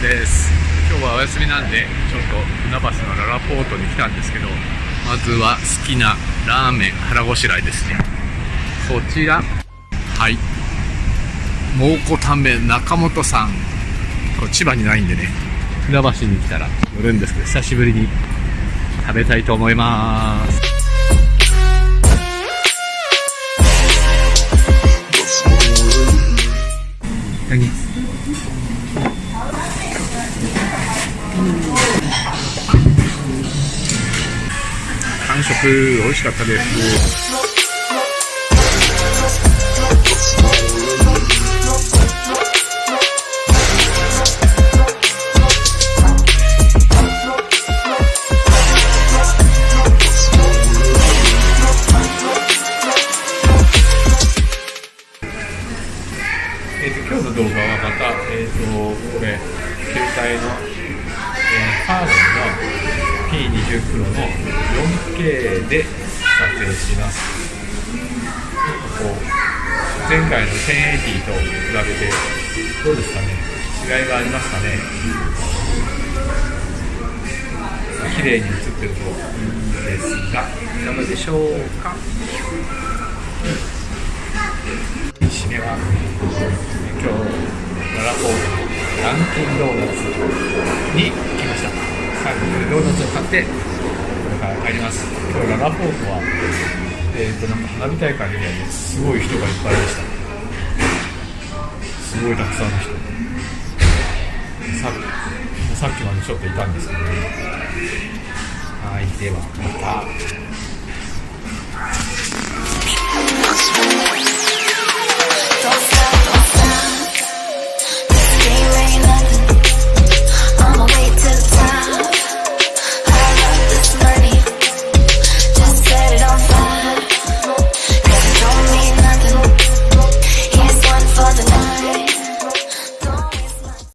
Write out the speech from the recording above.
です。今日はお休みなんでちょっと船橋のララポートに来たんですけど、まずは好きなラーメン腹ごしらえですね。こちら、はい蒙古タンメン中本さん。千葉にないんでね、船橋に来たら寄るんですけど、久しぶりに食べたいと思います。いただきます。完食美味しかったです。今日の動画はまた、これ携帯の、カードの P20 Pro の 4K で撮影します。こう前回の1080と比べてどうですかね、違いがありますかね。綺麗に映ってるといいんですが、いかがでしょうか。締めは今日ララポートのランキンドーナツに来ました。最後でドーナツを買ってこれから帰ります。今日ララポートはなんか花火大会みたいですごい人がいっぱいでした。すごいたくさんの人。さっきまでちょっといたんですけどね。はい、ではまた。